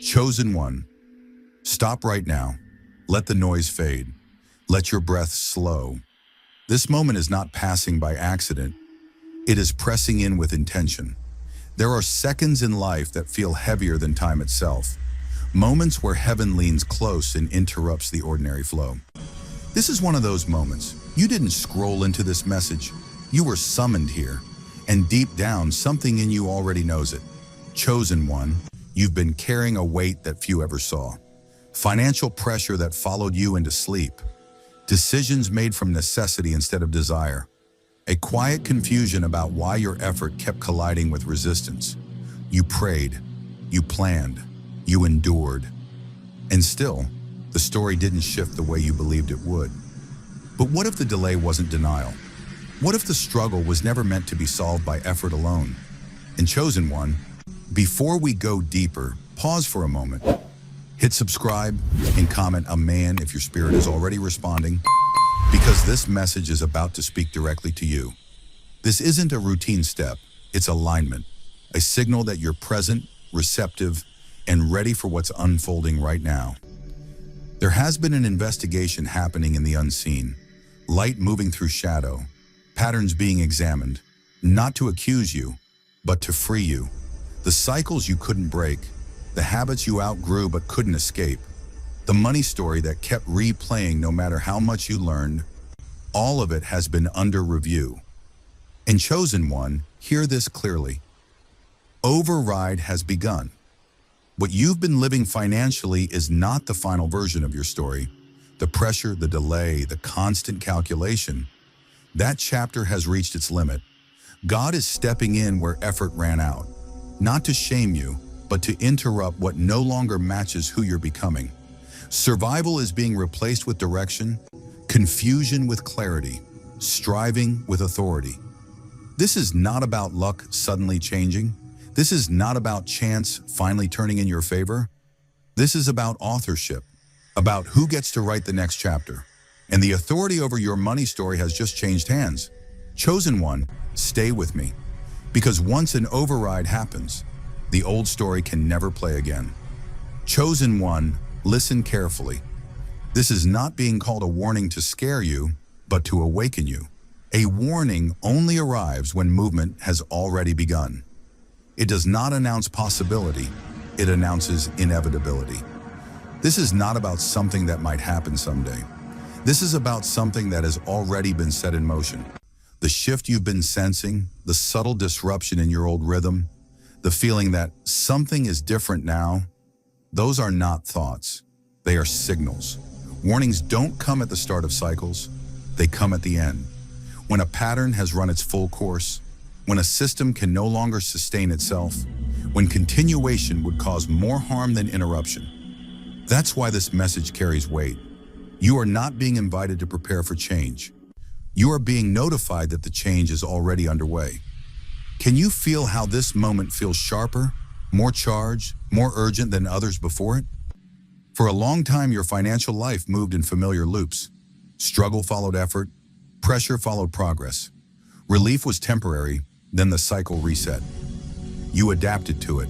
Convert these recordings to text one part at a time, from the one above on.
Chosen one, stop right now. Let the noise fade. Let your breath slow. This moment is not passing by accident. It is pressing in with intention. There are seconds in life that feel heavier than time itself. Moments where heaven leans close and interrupts the ordinary flow. This is one of those moments. You didn't scroll into this message. You were summoned here. And deep down, something in you already knows it. Chosen one, you've been carrying a weight that few ever saw. Financial pressure that followed you into sleep. Decisions made from necessity instead of desire. A quiet confusion about why your effort kept colliding with resistance. You prayed, you planned, you endured. And still, the story didn't shift the way you believed it would. But what if the delay wasn't denial? What if the struggle was never meant to be solved by effort alone? And Chosen one, before we go deeper, pause for a moment. Hit subscribe and comment "Amen" if your spirit is already responding, because this message is about to speak directly to you. This isn't a routine step, it's alignment, a signal that you're present, receptive, and ready for what's unfolding right now. There has been an investigation happening in the unseen, light moving through shadow, patterns being examined, not to accuse you, but to free you. The cycles you couldn't break, the habits you outgrew but couldn't escape, the money story that kept replaying no matter how much you learned, all of it has been under review. And Chosen one, hear this clearly. Override has begun. What you've been living financially is not the final version of your story. The pressure, the delay, the constant calculation, that chapter has reached its limit. God is stepping in where effort ran out, not to shame you, but to interrupt what no longer matches who you're becoming. Survival is being replaced with direction, confusion with clarity, striving with authority. This is not about luck suddenly changing. This is not about chance finally turning in your favor. This is about authorship, about who gets to write the next chapter. And the authority over your money story has just changed hands. Chosen one, stay with me. Because once an override happens, the old story can never play again. Chosen one, listen carefully. This is not being called a warning to scare you, but to awaken you. A warning only arrives when movement has already begun. It does not announce possibility, it announces inevitability. This is not about something that might happen someday. This is about something that has already been set in motion. The shift you've been sensing, the subtle disruption in your old rhythm, the feeling that something is different now, those are not thoughts. They are signals. Warnings don't come at the start of cycles, they come at the end. When a pattern has run its full course, when a system can no longer sustain itself, when continuation would cause more harm than interruption. That's why this message carries weight. You are not being invited to prepare for change. You are being notified that the change is already underway. Can you feel how this moment feels sharper, more charged, more urgent than others before it? For a long time, your financial life moved in familiar loops. Struggle followed effort, pressure followed progress. Relief was temporary, then the cycle reset. You adapted to it.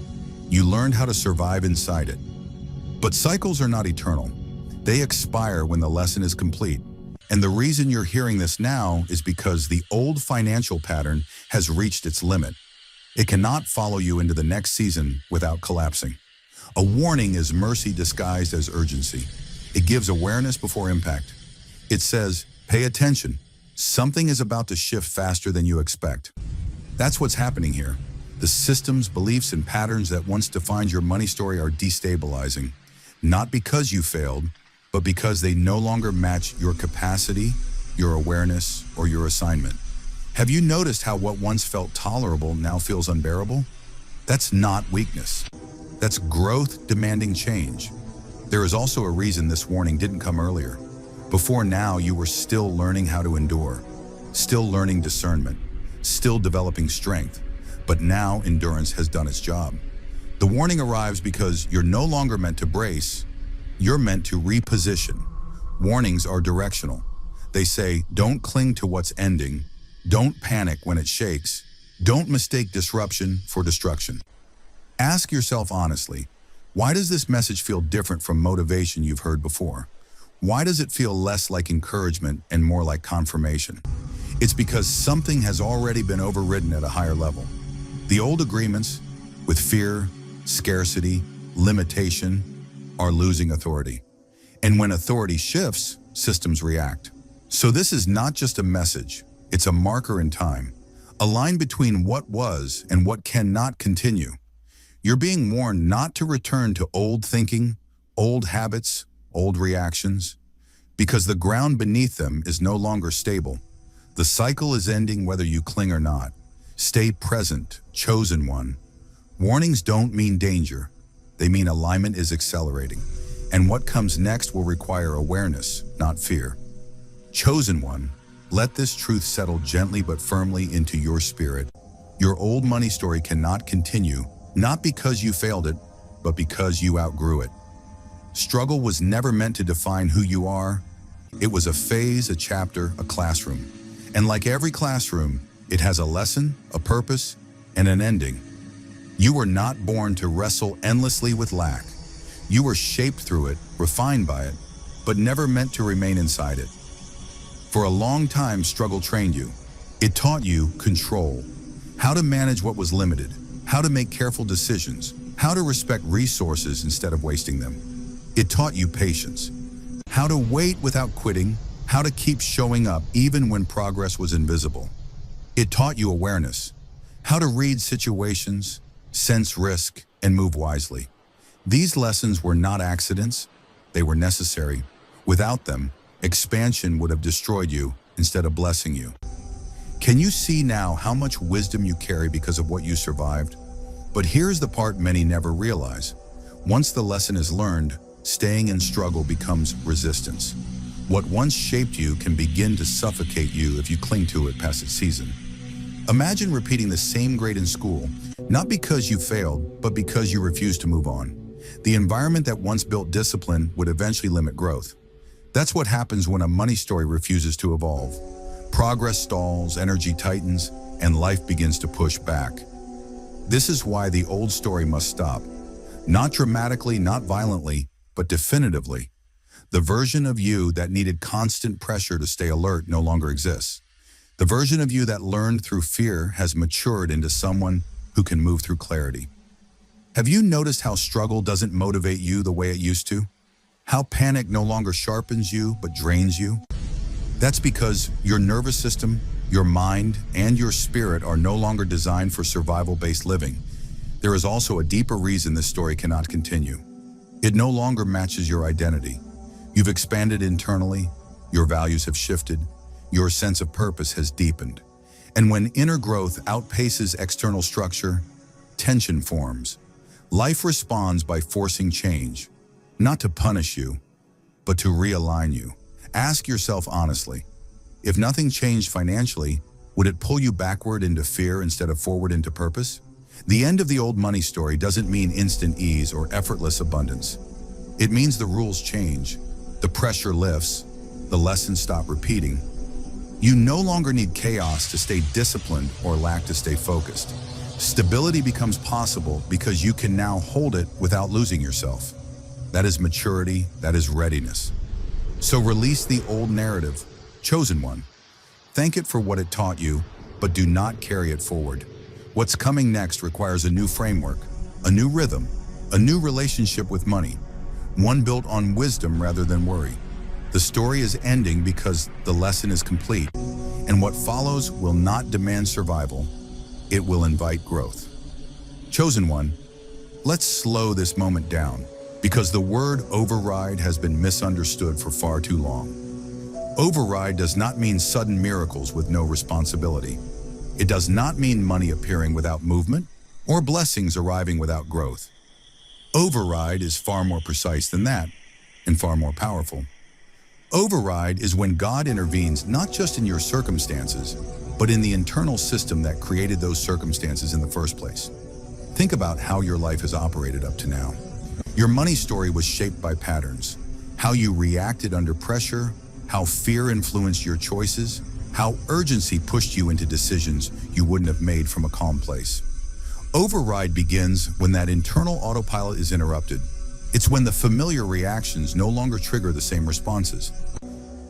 You learned how to survive inside it. But cycles are not eternal. They expire when the lesson is complete. And the reason you're hearing this now is because the old financial pattern has reached its limit. It cannot follow you into the next season without collapsing. A warning is mercy disguised as urgency. It gives awareness before impact. It says, pay attention. Something is about to shift faster than you expect. That's what's happening here. The systems, beliefs, and patterns that once defined your money story are destabilizing. Not because you failed, but because they no longer match your capacity, your awareness, or your assignment. Have you noticed how what once felt tolerable now feels unbearable? That's not weakness. That's growth demanding change. There is also a reason this warning didn't come earlier. Before now, you were still learning how to endure, still learning discernment, still developing strength, but now endurance has done its job. The warning arrives because you're no longer meant to brace, you're meant to reposition. Warnings are directional. They say, don't cling to what's ending, don't panic when it shakes, don't mistake disruption for destruction. Ask yourself honestly, Why does this message feel different from motivation you've heard before? Why does it feel less like encouragement and more like confirmation? It's because something has already been overridden at a higher level. The old agreements with fear, scarcity, limitation are losing authority. And when authority shifts, systems react. So this is not just a message, it's a marker in time, a line between what was and what cannot continue. You're being warned not to return to old thinking, old habits, old reactions, because the ground beneath them is no longer stable. The cycle is ending whether you cling or not. Stay present, chosen one. Warnings don't mean danger. They mean alignment is accelerating. And what comes next will require awareness, not fear. Chosen one, let this truth settle gently but firmly into your spirit. Your old money story cannot continue, not because you failed it, but because you outgrew it. Struggle was never meant to define who you are. It was a phase, a chapter, a classroom. And like every classroom, it has a lesson, a purpose, and an ending. You were not born to wrestle endlessly with lack. You were shaped through it, refined by it, but never meant to remain inside it. For a long time, struggle trained you. It taught you control, how to manage what was limited, how to make careful decisions, how to respect resources instead of wasting them. It taught you patience, how to wait without quitting, how to keep showing up even when progress was invisible. It taught you awareness, how to read situations, sense risk, and move wisely. These lessons were not accidents, they were necessary. Without them, expansion would have destroyed you instead of blessing you. Can you see now how much wisdom you carry because of what you survived? But here's the part many never realize. Once the lesson is learned, staying in struggle becomes resistance. What once shaped you can begin to suffocate you if you cling to it past its season. Imagine repeating the same grade in school, not because you failed, but because you refused to move on. The environment that once built discipline would eventually limit growth. That's what happens when a money story refuses to evolve. Progress stalls, energy tightens, and life begins to push back. This is why the old story must stop. Not dramatically, not violently, but definitively. The version of you that needed constant pressure to stay alert no longer exists. The version of you that learned through fear has matured into someone who can move through clarity. Have you noticed how struggle doesn't motivate you the way it used to? How panic no longer sharpens you but drains you? That's because your nervous system, your mind, and your spirit are no longer designed for survival-based living. There is also a deeper reason this story cannot continue. It no longer matches your identity. You've expanded internally, your values have shifted, your sense of purpose has deepened. And when inner growth outpaces external structure, tension forms. Life responds by forcing change, not to punish you, but to realign you. Ask yourself honestly, if nothing changed financially, would it pull you backward into fear instead of forward into purpose? The end of the old money story doesn't mean instant ease or effortless abundance. It means the rules change, the pressure lifts, the lessons stop repeating. You no longer need chaos to stay disciplined or lack to stay focused. Stability becomes possible because you can now hold it without losing yourself. That is maturity, that is readiness. So release the old narrative, chosen one. Thank it for what it taught you, but do not carry it forward. What's coming next requires a new framework, a new rhythm, a new relationship with money, one built on wisdom rather than worry. The story is ending because the lesson is complete, and what follows will not demand survival, it will invite growth. Chosen one, let's slow this moment down, because the word override has been misunderstood for far too long. Override does not mean sudden miracles with no responsibility. It does not mean money appearing without movement or blessings arriving without growth. Override is far more precise than that, and far more powerful. Override is when God intervenes not just in your circumstances, but in the internal system that created those circumstances in the first place. Think about how your life has operated up to now. Your money story was shaped by patterns, how you reacted under pressure, how fear influenced your choices, how urgency pushed you into decisions you wouldn't have made from a calm place. Override begins when that internal autopilot is interrupted. It's when the familiar reactions no longer trigger the same responses.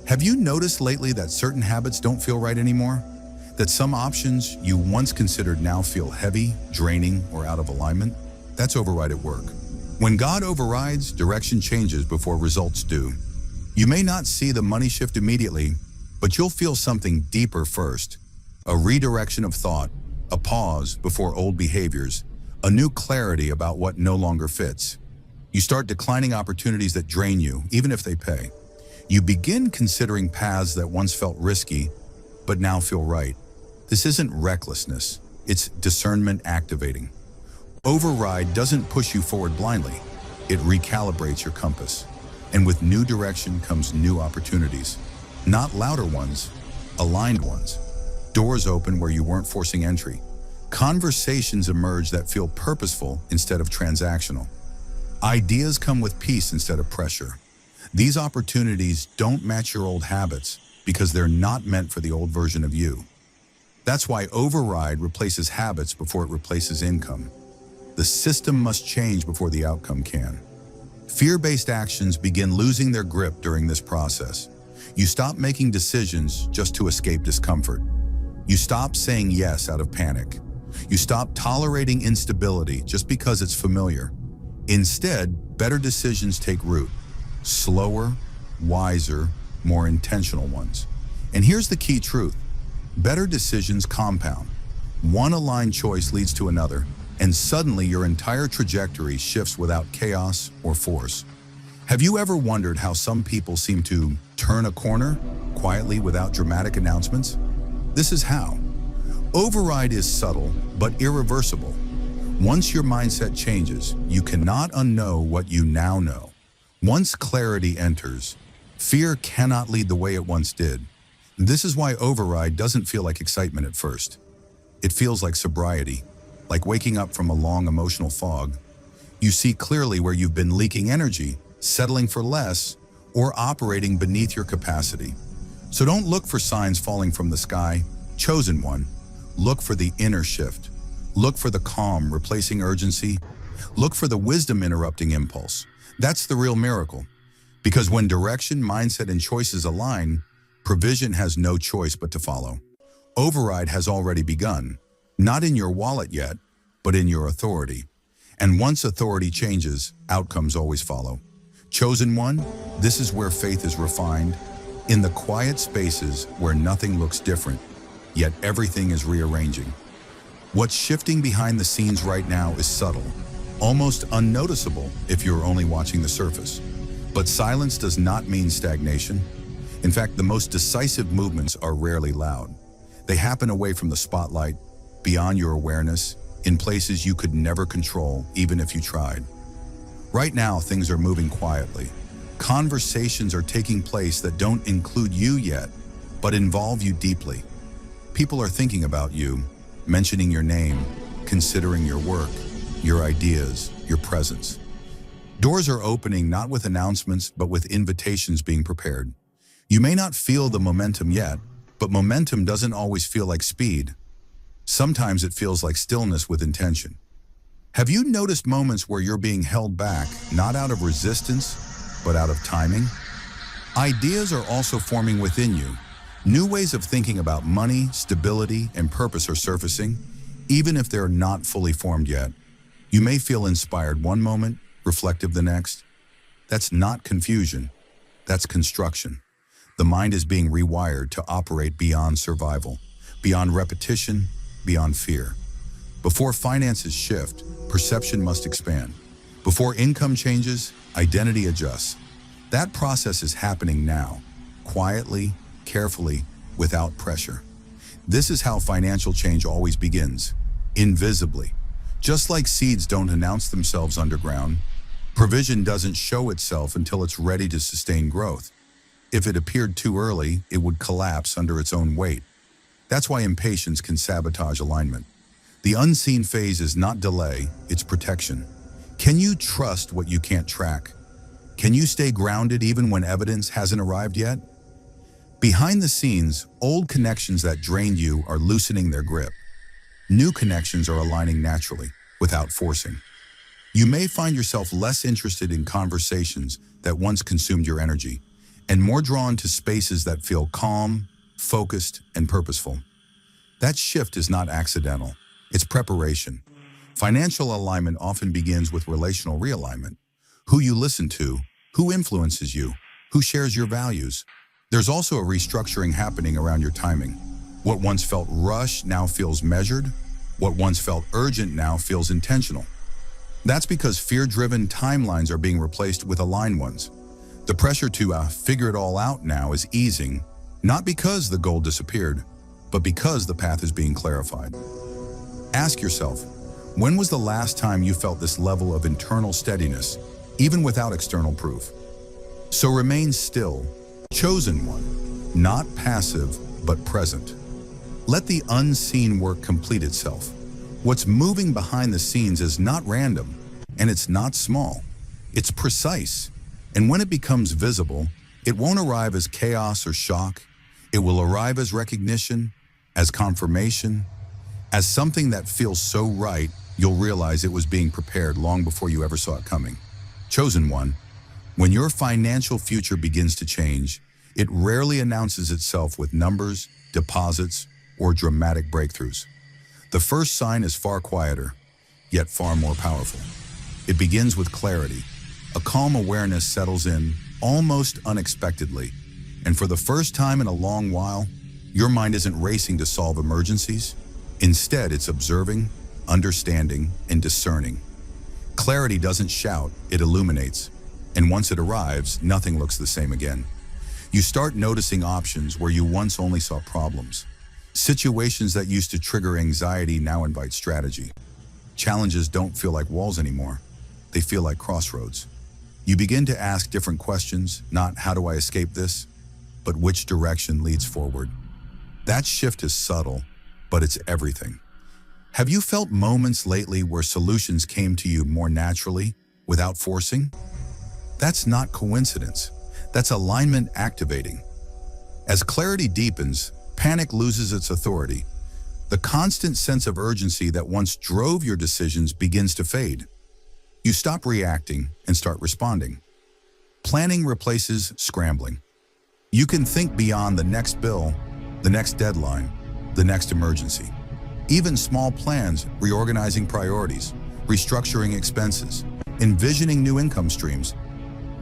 Have you noticed lately that certain habits don't feel right anymore? That some options you once considered now feel heavy, draining, or out of alignment? That's override at work. When God overrides, direction changes before results do. You may not see the money shift immediately, but you'll feel something deeper first. A redirection of thought, a pause before old behaviors, a new clarity about what no longer fits. You start declining opportunities that drain you, even if they pay. You begin considering paths that once felt risky, but now feel right. This isn't recklessness, it's discernment activating. Override doesn't push you forward blindly, it recalibrates your compass. And with new direction comes new opportunities. Not louder ones, aligned ones. Doors open where you weren't forcing entry. Conversations emerge that feel purposeful instead of transactional. Ideas come with peace instead of pressure. These opportunities don't match your old habits because they're not meant for the old version of you. That's why override replaces habits before it replaces income. The system must change before the outcome can. Fear-based actions begin losing their grip during this process. You stop making decisions just to escape discomfort. You stop saying yes out of panic. You stop tolerating instability just because it's familiar. Instead, better decisions take root. Slower, wiser, more intentional ones. And here's the key truth. Better decisions compound. One aligned choice leads to another, and suddenly your entire trajectory shifts without chaos or force. Have you ever wondered how some people seem to turn a corner quietly without dramatic announcements? This is how. Override is subtle but irreversible. Once your mindset changes, you cannot unknow what you now know. Once clarity enters, fear cannot lead the way it once did. This is why override doesn't feel like excitement at first. It feels like sobriety, like waking up from a long emotional fog. You see clearly where you've been leaking energy, settling for less, or operating beneath your capacity. So don't look for signs falling from the sky. Chosen one. Look for the inner shift. Look for the calm replacing urgency. Look for the wisdom interrupting impulse. That's the real miracle. Because when direction, mindset, and choices align, provision has no choice but to follow. Override has already begun, not in your wallet yet, but in your authority. And once authority changes, outcomes always follow. Chosen one, this is where faith is refined, in the quiet spaces where nothing looks different, yet everything is rearranging. What's shifting behind the scenes right now is subtle, almost unnoticeable if you're only watching the surface. But silence does not mean stagnation. In fact, the most decisive movements are rarely loud. They happen away from the spotlight, beyond your awareness, in places you could never control, even if you tried. Right now, things are moving quietly. Conversations are taking place that don't include you yet, but involve you deeply. People are thinking about you, mentioning your name, considering your work, your ideas, your presence. Doors are opening not with announcements, but with invitations being prepared. You may not feel the momentum yet, but momentum doesn't always feel like speed. Sometimes it feels like stillness with intention. Have you noticed moments where you're being held back, not out of resistance, but out of timing? Ideas are also forming within you. New ways of thinking about money, stability, and purpose are surfacing, even if they're not fully formed yet. You may feel inspired one moment, reflective the next. That's not confusion, that's construction. The mind is being rewired to operate beyond survival, beyond repetition, beyond fear. Before finances shift, perception must expand. Before income changes, identity adjusts. That process is happening now, quietly, carefully, without pressure. This is how financial change always begins, invisibly. Just like seeds don't announce themselves underground, provision doesn't show itself until it's ready to sustain growth. If it appeared too early, it would collapse under its own weight. That's why impatience can sabotage alignment. The unseen phase is not delay, it's protection. Can you trust what you can't track? Can you stay grounded even when evidence hasn't arrived yet? Behind the scenes, old connections that drained you are loosening their grip. New connections are aligning naturally, without forcing. You may find yourself less interested in conversations that once consumed your energy, and more drawn to spaces that feel calm, focused, and purposeful. That shift is not accidental. It's preparation. Financial alignment often begins with relational realignment. Who you listen to, who influences you, who shares your values. There's also a restructuring happening around your timing. What once felt rushed now feels measured. What once felt urgent now feels intentional. That's because fear-driven timelines are being replaced with aligned ones. The pressure to figure it all out now is easing, not because the goal disappeared, but because the path is being clarified. Ask yourself, when was the last time you felt this level of internal steadiness, even without external proof? So remain still, chosen one, not passive, but present. Let the unseen work complete itself. What's moving behind the scenes is not random, and it's not small. It's precise. And when it becomes visible, it won't arrive as chaos or shock. It will arrive as recognition, as confirmation, as something that feels so right, you'll realize it was being prepared long before you ever saw it coming. Chosen one, when your financial future begins to change, it rarely announces itself with numbers, deposits, or dramatic breakthroughs. The first sign is far quieter, yet far more powerful. It begins with clarity. A calm awareness settles in, almost unexpectedly. And for the first time in a long while, your mind isn't racing to solve emergencies. Instead, it's observing, understanding, and discerning. Clarity doesn't shout, it illuminates. And once it arrives, nothing looks the same again. You start noticing options where you once only saw problems. Situations that used to trigger anxiety now invite strategy. Challenges don't feel like walls anymore. They feel like crossroads. You begin to ask different questions, not how do I escape this, but which direction leads forward. That shift is subtle, but it's everything. Have you felt moments lately where solutions came to you more naturally, without forcing? That's not coincidence. That's alignment activating. As clarity deepens, panic loses its authority. The constant sense of urgency that once drove your decisions begins to fade. You stop reacting and start responding. Planning replaces scrambling. You can think beyond the next bill, the next deadline, the next emergency. Even small plans, reorganizing priorities, restructuring expenses, envisioning new income streams,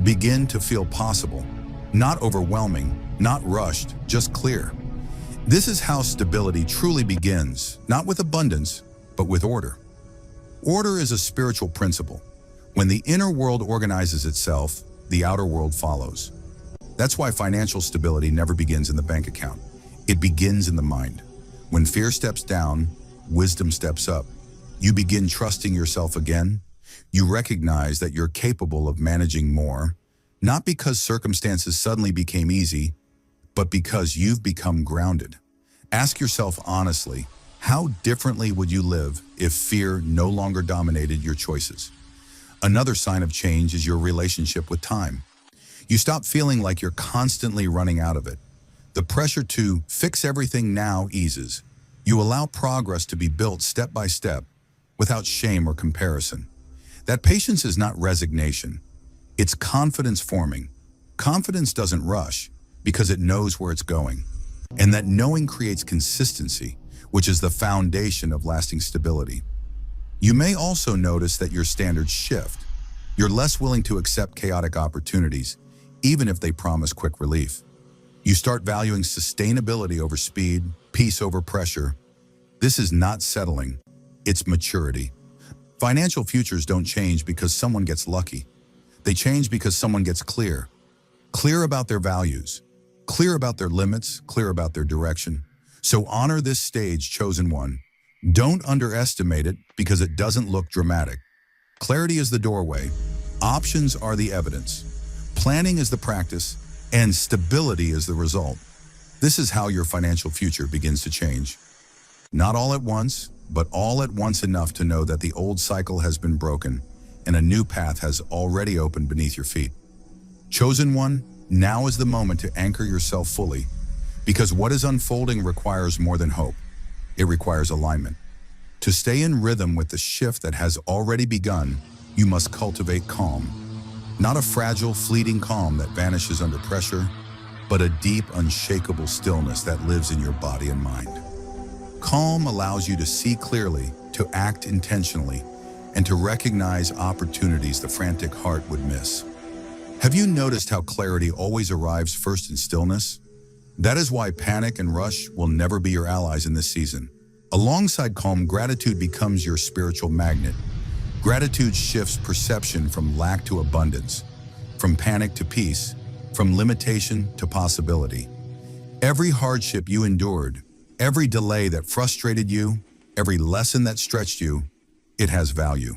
begin to feel possible. Not overwhelming, not rushed, just clear. This is how stability truly begins, not with abundance, but with order. Order is a spiritual principle. When the inner world organizes itself, the outer world follows. That's why financial stability never begins in the bank account. It begins in the mind. When fear steps down, wisdom steps up. You begin trusting yourself again. You recognize that you're capable of managing more, not because circumstances suddenly became easy, but because you've become grounded. Ask yourself honestly, how differently would you live if fear no longer dominated your choices? Another sign of change is your relationship with time. You stop feeling like you're constantly running out of it. The pressure to fix everything now eases. You allow progress to be built step by step, without shame or comparison. That patience is not resignation. It's confidence forming. Confidence doesn't rush because it knows where it's going. And that knowing creates consistency, which is the foundation of lasting stability. You may also notice that your standards shift. You're less willing to accept chaotic opportunities, even if they promise quick relief. You start valuing sustainability over speed, peace over pressure. This is not settling, it's maturity. Financial futures don't change because someone gets lucky. They change because someone gets clear. Clear about their values, clear about their limits, clear about their direction. So honor this stage, chosen one. Don't underestimate it because it doesn't look dramatic. Clarity is the doorway. Options are the evidence. Planning is the practice, and stability is the result. This is how your financial future begins to change. Not all at once, but all at once enough to know that the old cycle has been broken and a new path has already opened beneath your feet. Chosen one, now is the moment to anchor yourself fully, because what is unfolding requires more than hope. It requires alignment. To stay in rhythm with the shift that has already begun, you must cultivate calm. Not a fragile, fleeting calm that vanishes under pressure, but a deep, unshakable stillness that lives in your body and mind. Calm allows you to see clearly, to act intentionally, and to recognize opportunities the frantic heart would miss. Have you noticed how clarity always arrives first in stillness? That is why panic and rush will never be your allies in this season. Alongside calm, gratitude becomes your spiritual magnet. Gratitude shifts perception from lack to abundance, from panic to peace, from limitation to possibility. Every hardship you endured, every delay that frustrated you, every lesson that stretched you, it has value.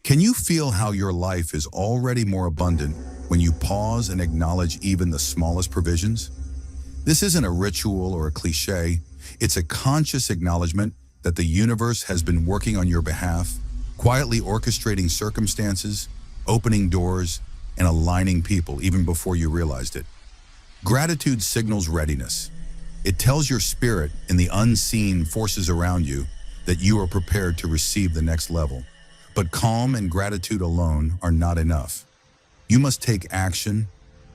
Can you feel how your life is already more abundant when you pause and acknowledge even the smallest provisions? This isn't a ritual or a cliche. It's a conscious acknowledgement that the universe has been working on your behalf, quietly orchestrating circumstances, opening doors, and aligning people even before you realized it. Gratitude signals readiness. It tells your spirit and the unseen forces around you that you are prepared to receive the next level. But calm and gratitude alone are not enough. You must take action,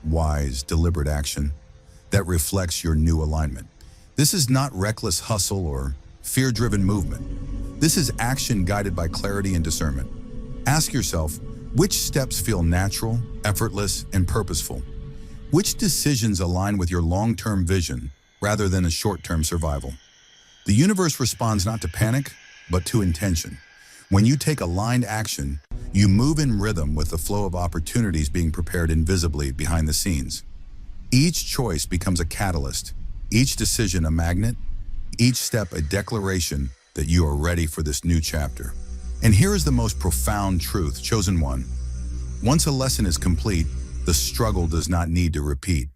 wise, deliberate action, that reflects your new alignment. This is not reckless hustle or fear-driven movement. This is action guided by clarity and discernment. Ask yourself, which steps feel natural, effortless, and purposeful? Which decisions align with your long-term vision rather than a short-term survival? The universe responds not to panic, but to intention. When you take aligned action, you move in rhythm with the flow of opportunities being prepared invisibly behind the scenes. Each choice becomes a catalyst, each decision a magnet, each step a declaration that you are ready for this new chapter. And here is the most profound truth, chosen one. Once a lesson is complete, the struggle does not need to repeat.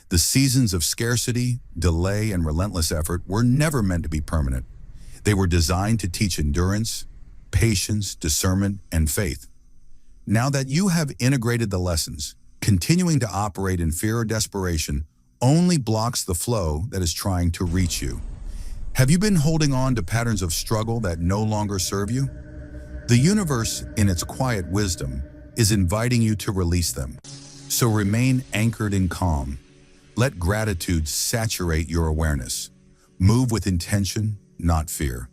The seasons of scarcity, delay, and relentless effort were never meant to be permanent. They were designed to teach endurance, patience, discernment, and faith. Now that you have integrated the lessons, continuing to operate in fear or desperation only blocks the flow that is trying to reach you. Have you been holding on to patterns of struggle that no longer serve you? The universe, in its quiet wisdom, is inviting you to release them. So remain anchored in calm. Let gratitude saturate your awareness. Move with intention, not fear.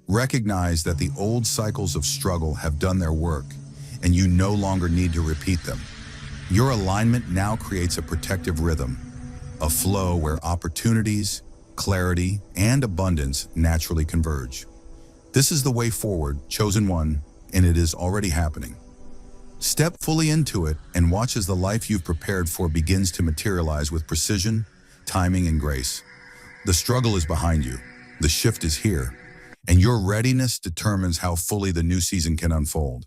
Recognize that the old cycles of struggle have done their work, and you no longer need to repeat them. Your alignment now creates a protective rhythm, a flow where opportunities, clarity, and abundance naturally converge. This is the way forward, chosen one, and it is already happening. Step fully into it and watch as the life you've prepared for begins to materialize with precision, timing, and grace. The struggle is behind you, the shift is here, and your readiness determines how fully the new season can unfold.